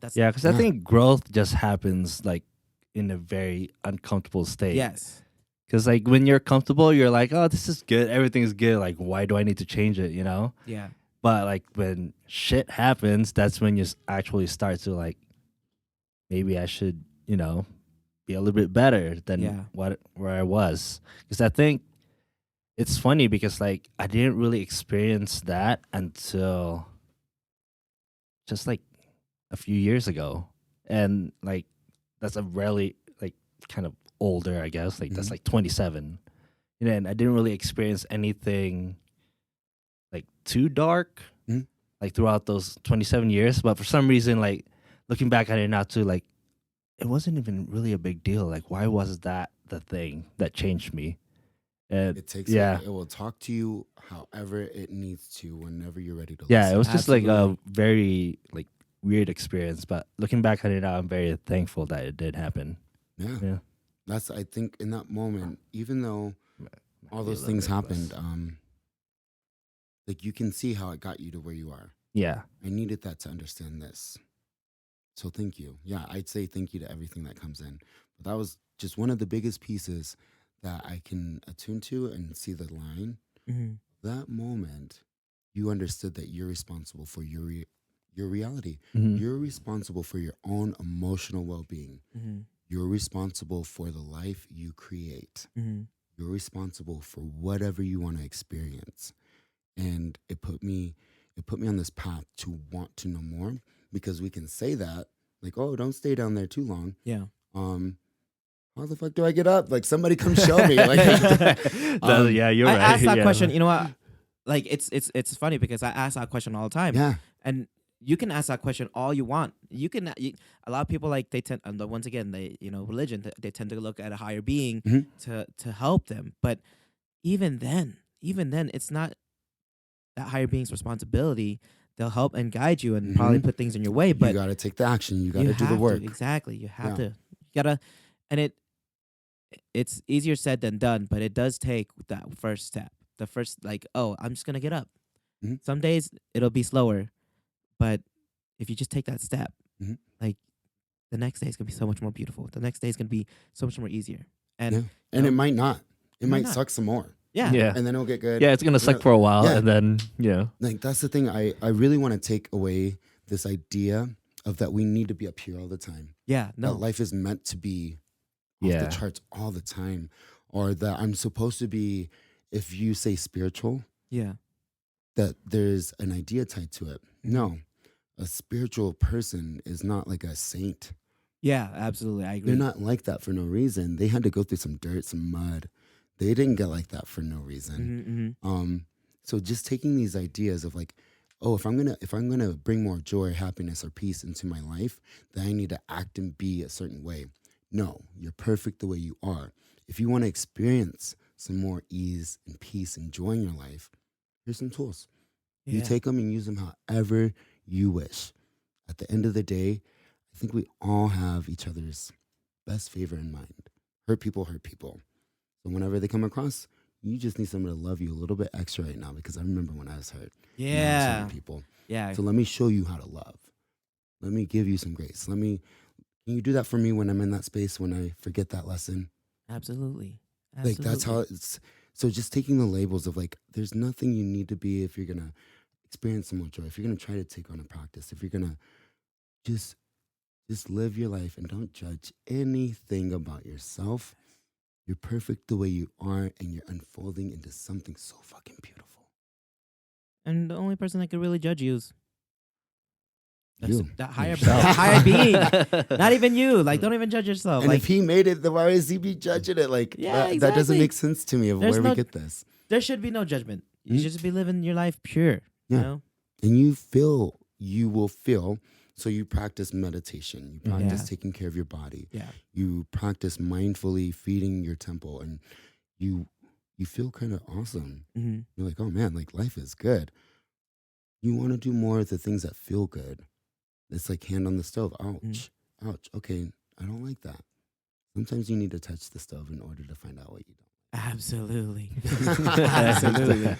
That's Yeah, because I think growth just happens like in a very uncomfortable state. yes. Because like when you're comfortable, you're like, oh, this is good, everything's good. Like, why do I need to change it? You know. Yeah. But like when shit happens, that's when you actually start to like, maybe I should, be a little bit better than Yeah. where I was. Because I think it's funny because like I didn't really experience that until just like a few years ago, and like that's a rarely like kind of older, I guess. Like that's Mhm. like 27, and I didn't really experience anything like too dark, Mhm. like throughout those 27 years. But for some reason, like looking back at it now, too, like it wasn't even really a big deal. Like why was that the thing that changed me? And It takes yeah, it will talk to you however it needs to whenever you're ready to yeah, it listen. was just like a Absolutely. very like weird experience. But looking back at it now, I'm very thankful that it did happen. Yeah. Yeah. That's I think in that moment, even though all those things happened, like you can see how it got you to where you are. Yeah. I needed that to understand this. So thank you. Yeah, I'd say thank you to everything that comes in. But that was just one of the biggest pieces that I can attune to and see the line. Mm-hmm. That moment, you understood that you're responsible for your reality. Mhm. You're responsible for your own emotional well-being. Mm-hmm. You're responsible for the life you create. Mm-hmm. You're responsible for whatever you want to experience. And it put me on this path to want to know more, because we can say that like, oh, don't stay down there too long. Yeah. How the fuck do I get up? Like somebody come show me. Like Yeah, you're I right. asked that Yeah. question. You know what? Like it's funny because I ask that question all the time. yeah. And you can ask that question all you want. A lot of people like they tend, and once again, religion, they tend to look at a higher being Mhm. to help them. But even then, it's not that higher being's responsibility. They'll help and guide you and probably Mhm. put things in your way. You But got to take the action. You got you to do the have work. to, exactly. You have Yeah. to. You gotta, and it's easier said than done. But it does take that first step. The first, like, oh, I'm just gonna get up. Mhm. Some days it'll be slower, but if you just take that step, Mhm. like the next day is gonna be so much more beautiful. The next day is gonna be so much more easier. And Yeah. And it know, might not. It might might not. suck some more. yeah, Yeah. And then it'll get good. Yeah, it's gonna You know, suck for a while, yeah. and then Like that's the thing. I really want to take away this idea of that we need to be up here all the time. yeah, That no, life is meant to be off the yeah, charts all the time. Or that I'm supposed to be, if you say spiritual, yeah, that there's an idea tied to it. Mhm. No. A spiritual person is not like a saint. yeah, absolutely, I agree. They're not like that for no reason. They had to go through some dirt, some mud. They didn't get like that for no reason. Mm-hmm. So just taking these ideas of like, oh, if I'm gonna bring more joy, happiness, or peace into my life, then I need to act and be a certain way. No, you're perfect the way you are. If you want to experience some more ease and peace and joy in your life, here's some tools. You Yeah. take them and use them however you wish. At the end of the day, I think we all have each other's best favor in mind. Hurt people hurt people. So whenever they come across, you just need someone to love you a little bit extra right now, because I remember when I was hurt. and I was Yeah, hurting people. yeah, So let me show you how to love. Let me give you some grace. Can you do that for me when I'm in that space, when I forget that lesson? absolutely. Like that's how it's. So just taking the labels of like, there's nothing you need to be if you're going to experience some more joy, if you're going to try to take on a practice, if you're going to just live your life and don't judge anything about yourself. You're perfect the way you are, and you're unfolding into something so fucking beautiful. And the only person that could really judge you is You. that higher Yourself. higher being. Not even you. Like, don't even judge yourself. And Like, if he made it, then why is he be judging it? Like, Yeah, that doesn't exactly. make sense to me of There's where no- we get this. there should be no judgment. You Mhm. should just be living your life pure. You Yeah. know? And you will feel. So you practice meditation. You practice Yeah. taking care of your body. Yeah. You practice mindfully feeding your temple, and you feel kind of awesome. Mm-hmm. You're like, oh man, like life is good. You want to do more of the things that feel good. It's like hand on the stove. Ouch. Ouch. Okay, I don't like that. Sometimes you need to touch the stove in order to find out what you don't. Absolutely. Absolutely.